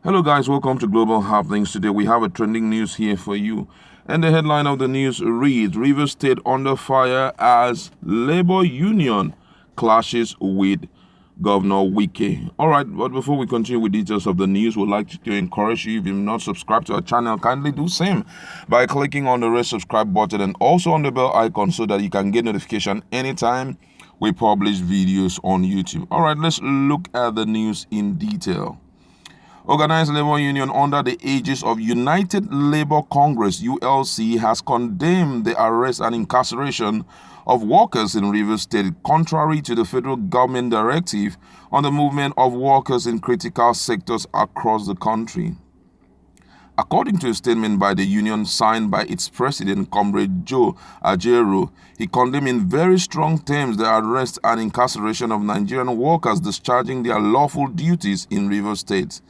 Hello guys, welcome to Global Happenings. Today we have a trending news here for you. And the headline of the news reads, Rivers State under fire as Labor Union clashes with Governor Wike. Alright, but before we continue with details of the news, we'd like to encourage you, if you've not subscribed to our channel, kindly do same by clicking on the red subscribe button and also on the bell icon so that you can get notification anytime we publish videos on YouTube. Alright, let's look at the news in detail. Organized Labor Union under the aegis of United Labour Congress (ULC) has condemned the arrest and incarceration of workers in Rivers State, contrary to the federal government directive on the movement of workers in critical sectors across the country. According to a statement by the union signed by its president, Comrade Joe Ajero, he condemned in very strong terms the arrest and incarceration of Nigerian workers discharging their lawful duties in Rivers State.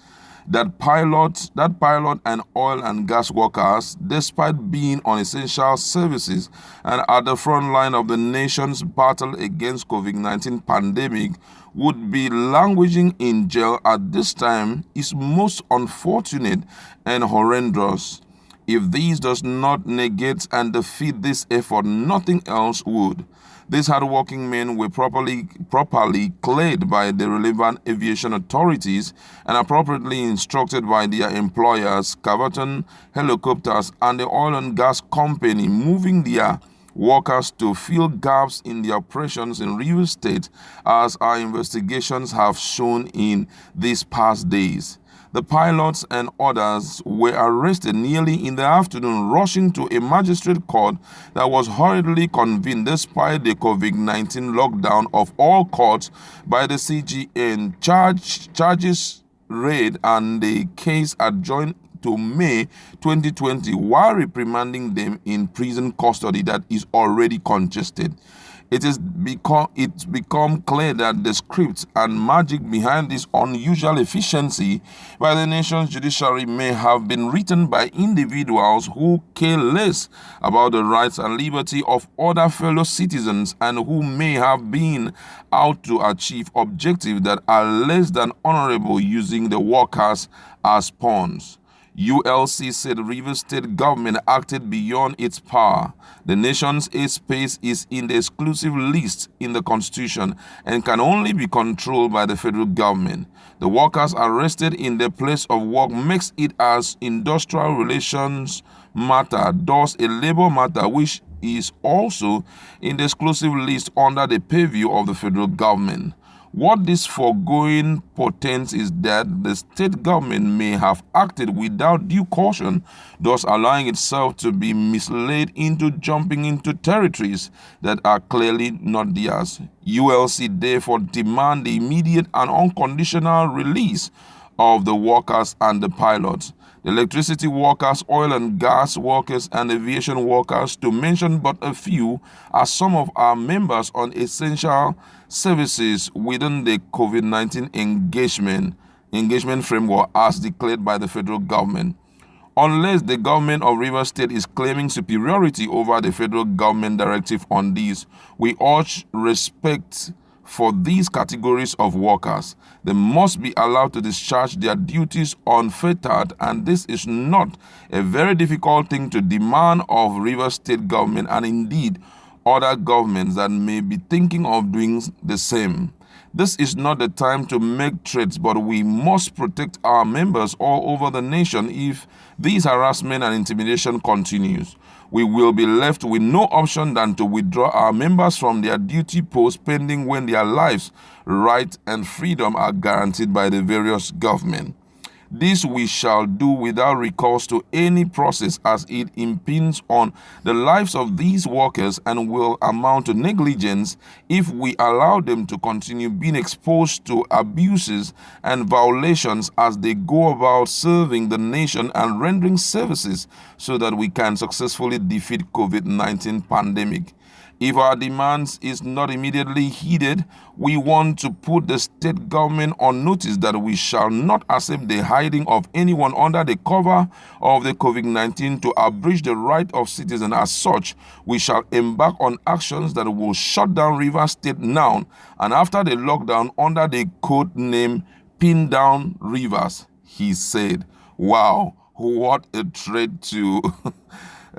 That pilot and oil and gas workers, despite being on essential services and at the front line of the nation's battle against COVID-19 pandemic, would be languishing in jail at this time is most unfortunate and horrendous. If this does not negate and defeat this effort, nothing else would. These hardworking men were properly cleared by the relevant aviation authorities and appropriately instructed by their employers, Caverton Helicopters, and the oil and gas company, moving their workers to fill gaps in the operations in Rivers State, as our investigations have shown in these past days. The pilots and others were arrested nearly in the afternoon, rushing to a magistrate court that was hurriedly convened despite the COVID-19 lockdown of all courts by the CGN. Charges read and the case adjourned to May 2020 while reprimanding them in prison custody that is already congested. It's become clear that the script and magic behind this unusual efficiency by the nation's judiciary may have been written by individuals who care less about the rights and liberty of other fellow citizens and who may have been out to achieve objectives that are less than honorable, using the workers as pawns. ULC said Rivers State government acted beyond its power. The nation's airspace is in the exclusive list in the Constitution and can only be controlled by the federal government. The workers arrested in their place of work makes it as industrial relations matter, thus a labor matter, which is also in the exclusive list under the purview of the federal government. What this foregoing portends is that the state government may have acted without due caution, thus allowing itself to be misled into jumping into territories that are clearly not theirs. ULC therefore demand the immediate and unconditional release of the workers and the pilots. The electricity workers, oil and gas workers, and aviation workers, to mention but a few, are some of our members on essential services within the COVID-19 engagement framework as declared by the federal government. Unless the government of Rivers State is claiming superiority over the federal government directive on this, we urge respect for these categories of workers. They must be allowed to discharge their duties unfettered, and this is not a very difficult thing to demand of Rivers State government and indeed other governments that may be thinking of doing the same. This is not the time to make threats, but we must protect our members all over the nation. If this harassment and intimidation continues, we will be left with no option than to withdraw our members from their duty post pending when their lives, right, and freedom are guaranteed by the various government. This we shall do without recourse to any process, as it impedes on the lives of these workers and will amount to negligence if we allow them to continue being exposed to abuses and violations as they go about serving the nation and rendering services so that we can successfully defeat COVID-19 pandemic. If our demands is not immediately heeded, we want to put the state government on notice that we shall not accept the hiding of anyone under the cover of the COVID-19 to abridge the right of citizens. As such, we shall embark on actions that will shut down Rivers State now and after the lockdown under the code name Pin Down Rivers. he said. Wow, what a threat to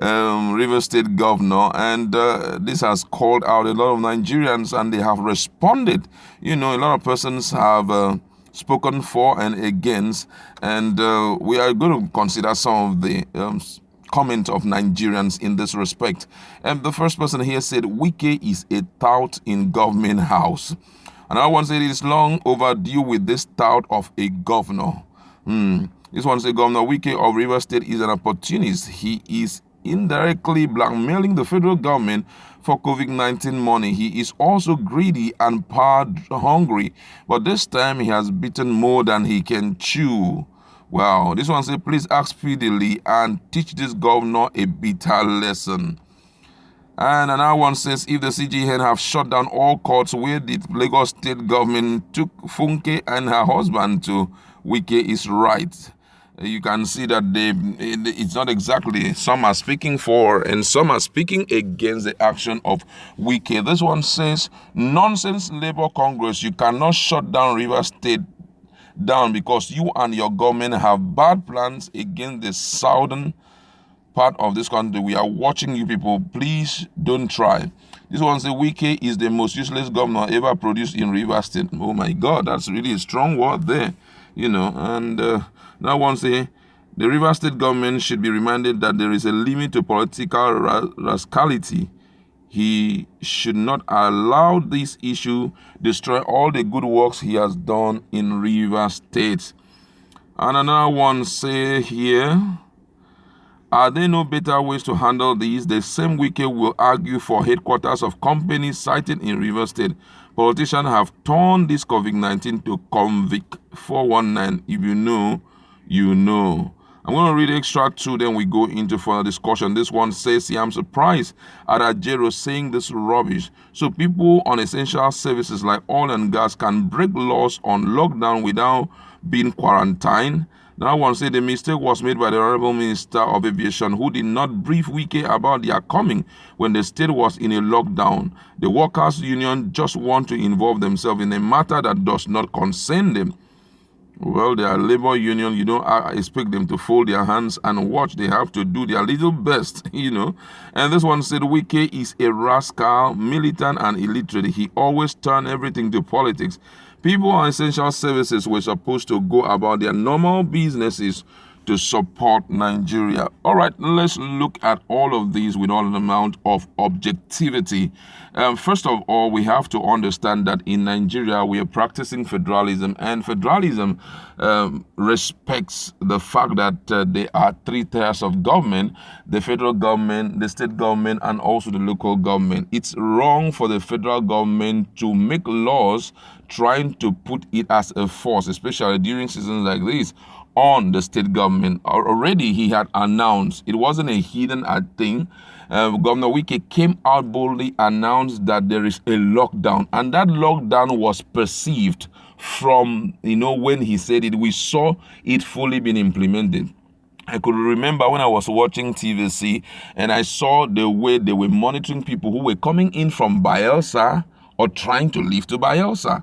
River State governor. And this has called out a lot of Nigerians, and they have responded. A lot of persons have spoken for and against, and we are going to consider some of the comment of Nigerians in this respect. And the first person here said, Wike is a tout in government house. Another one said, it is long overdue with this tout of a governor. This one said, Governor Wike of River State is an opportunist. He is indirectly blackmailing the federal government for COVID-19 money. He is also greedy and power hungry, but this time he has bitten more than he can chew. Wow. This one says, please act speedily and teach this governor a bitter lesson. And another one says, if the CGN have shut down all courts where the Lagos state government took Funke and her husband to, Wike is right. You can see that it's not exactly, some are speaking for and some are speaking against the action of Wike. This one says, nonsense Labour Congress, you cannot shut down River State down because you and your government have bad plans against the southern part of this country. We are watching you people. Please don't try. This one says, Wike is the most useless governor ever produced in River State. Oh my God, that's really a strong word there. And now one say, the River State government should be reminded that there is a limit to political rascality. He should not allow this issue destroy all the good works he has done in River State. And another one say here, are there no better ways to handle these? The same Wike will argue for headquarters of companies cited in River State. Politicians have turned this COVID-19 to convict 419. If you know, you know. I'm going to read extract 2, then we go into further discussion. This one says, I'm surprised at Ajero saying this rubbish. So people on essential services like oil and gas can break laws on lockdown without being quarantined. That one said the mistake was made by the Honorable Minister of Aviation, who did not brief Wike about their coming when the state was in a lockdown. The workers' union just want to involve themselves in a matter that does not concern them. Well, they are labor union. You don't expect them to fold their hands and watch. They have to do their little best, And this one said, Wike is a rascal, militant, and illiterate. He always turns everything to politics. People on essential services were supposed to go about their normal businesses to support Nigeria. All right, let's look at all of these with all an amount of objectivity. First of all, we have to understand that in Nigeria, we are practicing federalism, and federalism respects the fact that there are 3 tiers of government: the federal government, the state government, and also the local government. It's wrong for the federal government to make laws trying to put it as a force, especially during seasons like this, on the state government. Already he had announced, it wasn't a hidden thing. Governor Wike came out boldly, announced that there is a lockdown, and that lockdown was perceived from, when he said it, we saw it fully being implemented. I could remember when I was watching TVC and I saw the way they were monitoring people who were coming in from Bayelsa or trying to leave to Bayelsa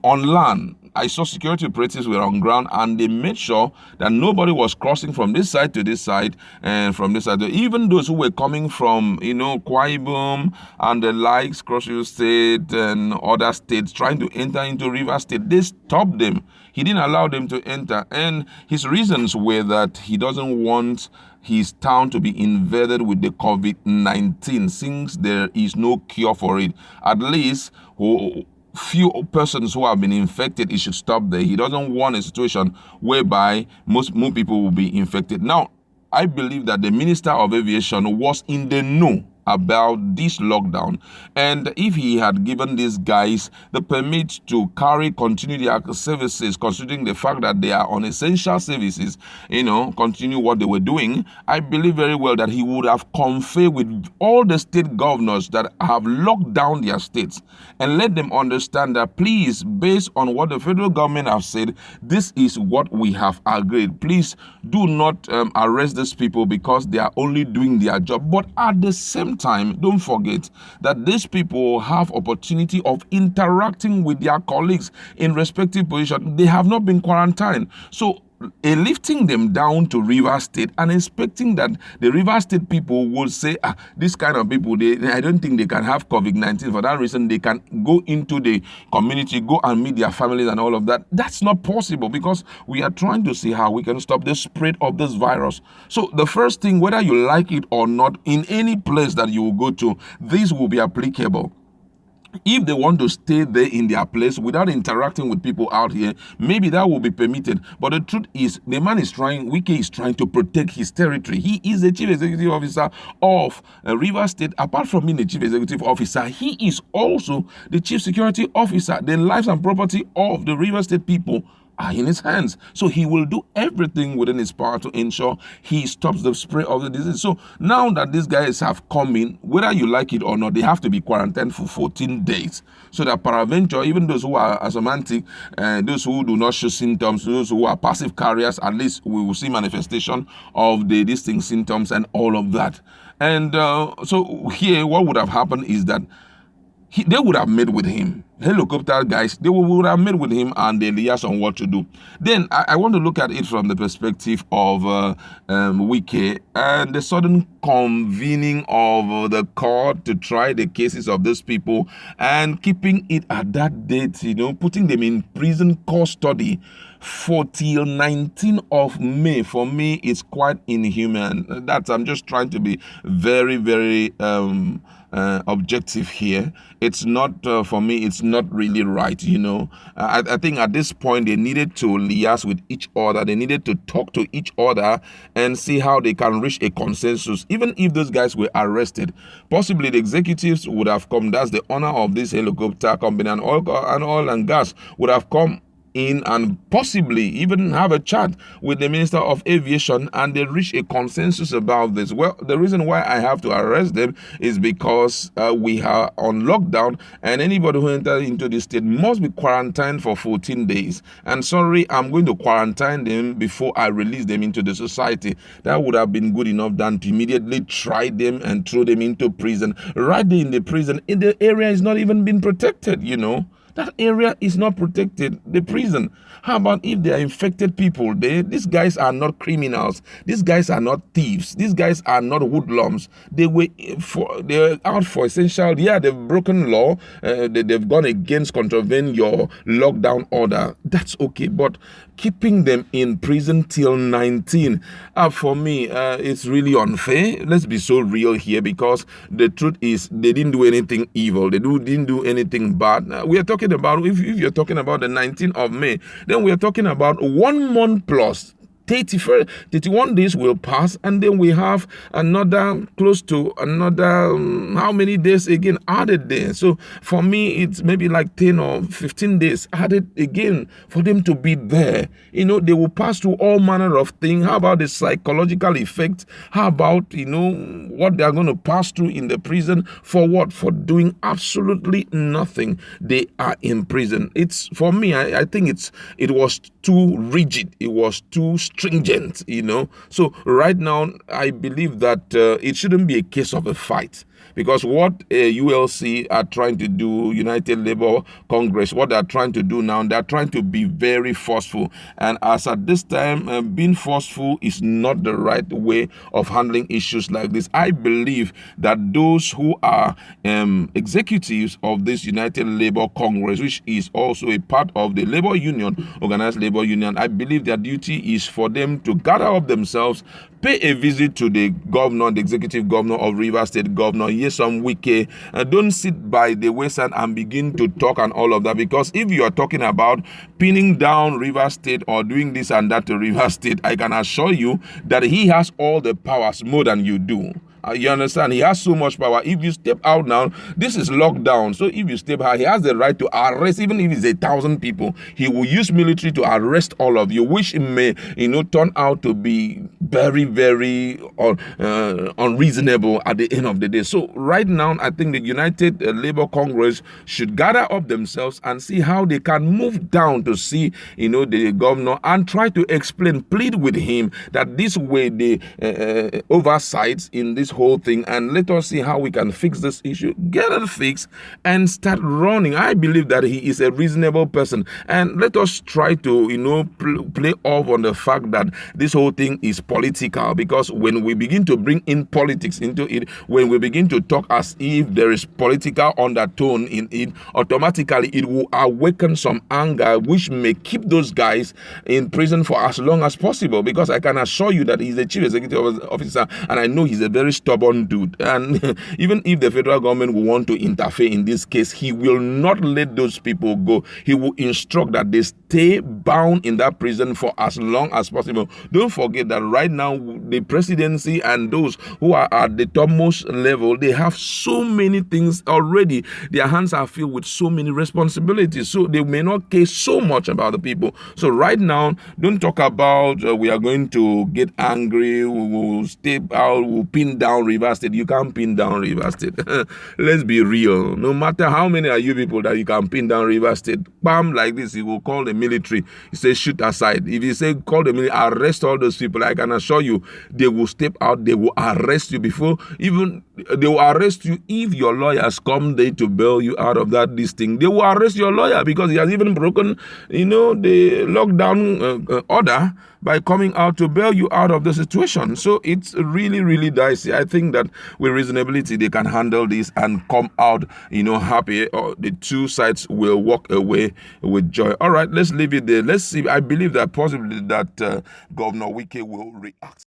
on land. I saw security operatives were on ground, and they made sure that nobody was crossing from this side to this side and from this side to, even those who were coming from, Akwa Ibom and the likes, Cross River State and other states trying to enter into River State. They stopped them. He didn't allow them to enter. And his reasons were that he doesn't want his town to be invaded with the COVID-19 since there is no cure for it. At least, few persons who have been infected, it should stop there. He doesn't want a situation whereby more people will be infected. Now, I believe that the Minister of Aviation was in the know about this lockdown, and if he had given these guys the permit to continue their services, considering the fact that they are on essential services, continue what they were doing, I believe very well that he would have conferred with all the state governors that have locked down their states and let them understand that, please, based on what the federal government have said, this is what we have agreed. Please do not arrest these people because they are only doing their job. But at the same time, don't forget that these people have opportunity of interacting with their colleagues in respective positions. They have not been quarantined. So lifting them down to River State and expecting that the River State people will say, this kind of people, I don't think they can have COVID-19. For that reason, they can go into the community, go and meet their families and all of that. That's not possible, because we are trying to see how we can stop the spread of this virus. So the first thing, whether you like it or not, in any place that you will go to, this will be applicable. If they want to stay there in their place without interacting with people out here, maybe that will be permitted. But the truth is, the man is trying, Wike is trying to protect his territory. He is the chief executive officer of River State. Apart from being the chief executive officer, he is also the chief security officer. The lives and property of the River State people are in his hands. So he will do everything within his power to ensure he stops the spread of the disease. So now that these guys have come in, whether you like it or not, they have to be quarantined for 14 days. So that peradventure, even those who are asymptomatic, those who do not show symptoms, those who are passive carriers, at least we will see manifestation of the distinct symptoms and all of that. And so here, what would have happened is that they would have met with him. Helicopter guys, they would have met with him and they liaise on what to do. Then I want to look at it from the perspective of Wike and the sudden convening of the court to try the cases of these people and keeping it at that date, putting them in prison custody for till 19th of May. For me, it's quite inhuman. I'm just trying to be very, very objective here. It's not, for me, it's not really right, I think at this point they needed to liaise with each other. They needed to talk to each other and see how they can reach a consensus. Even if those guys were arrested, possibly the executives would have come. That's the owner of this helicopter company and oil and gas would have come in and possibly even have a chat with the Minister of Aviation, and they reach a consensus about this. Well, the reason why I have to arrest them is because we are on lockdown, and anybody who enters into the state must be quarantined for 14 days. And sorry, I'm going to quarantine them before I release them into the society. That would have been good enough than to immediately try them and throw them into prison. Right there in the prison, in the area is not even been protected, That area is not protected, the prison. How about if they are infected people? These guys are not criminals. These guys are not thieves. These guys are not hoodlums. They're out for essential. Yeah, they've broken law. They've gone against contravening your lockdown order. That's okay. But keeping them in prison till 19, for me, it's really unfair. Let's be so real here, because the truth is they didn't do anything evil. They didn't do anything bad. We are talking about, if you're talking about the 19th of May, then we are talking about 1 month plus. 31 days will pass, and then we have another close to another how many days again added there. So for me, it's maybe like 10 or 15 days added again for them to be there. They will pass through all manner of things. How about the psychological effect? How about what they are going to pass through in the prison? For what? For doing absolutely nothing. They are in prison. It's, for me, I think it was too rigid. It was too stringent, So right now, I believe that it shouldn't be a case of a fight. Because what ULC are trying to do, United Labour Congress, what they're trying to do now, they're trying to be very forceful. And as at this time, being forceful is not the right way of handling issues like this. I believe that those who are executives of this United Labour Congress, which is also a part of the labor union, organized labor union, I believe their duty is for them to gather up themselves, pay a visit to the governor, the executive governor of River State, Governor Yesom Wike. Don't sit by the wayside and begin to talk and all of that, because if you are talking about pinning down River State or doing this and that to River State, I can assure you that he has all the powers more than you do. You understand? He has so much power. If you step out now, this is lockdown. So if you step out, he has the right to arrest, even if it's 1,000 people. He will use military to arrest all of you, which may, turn out to be very, very unreasonable at the end of the day. So right now, I think the United Labour Congress should gather up themselves and see how they can move down to see, the governor and try to explain, plead with him that this way the oversights in this this whole thing and let us see how we can fix this issue. Get it fixed and start running. I believe that he is a reasonable person, and let us try to, play off on the fact that this whole thing is political, because when we begin to bring in politics into it, when we begin to talk as if there is political undertone in it, automatically it will awaken some anger which may keep those guys in prison for as long as possible, because I can assure you that he's the chief executive officer and I know he's a very stubborn dude, and even if the federal government will want to interfere in this case, he will not let those people go. He will instruct that they stay bound in that prison for as long as possible. Don't forget that right now the presidency and those who are at the topmost level, they have so many things already. Their hands are filled with so many responsibilities, so they may not care so much about the people. So right now, don't talk about we are going to get angry, we will step out, we'll pin down Rivers State. You can't pin down Rivers State. Let's be real. No matter how many are you people that you can pin down Rivers State, bam, like this, you will call the military. You say shoot aside. If you say call the military, arrest all those people, I can assure you they will step out, they will arrest you before even they will arrest you. If your lawyers come there to bail you out of this thing, they will arrest your lawyer because he has even broken the lockdown order by coming out to bail you out of the situation. So it's really, really dicey. I think that with reasonability, they can handle this and come out, happy, or the two sides will walk away with joy. All right, let's leave it there. Let's see. I believe that possibly that Governor Wike will react.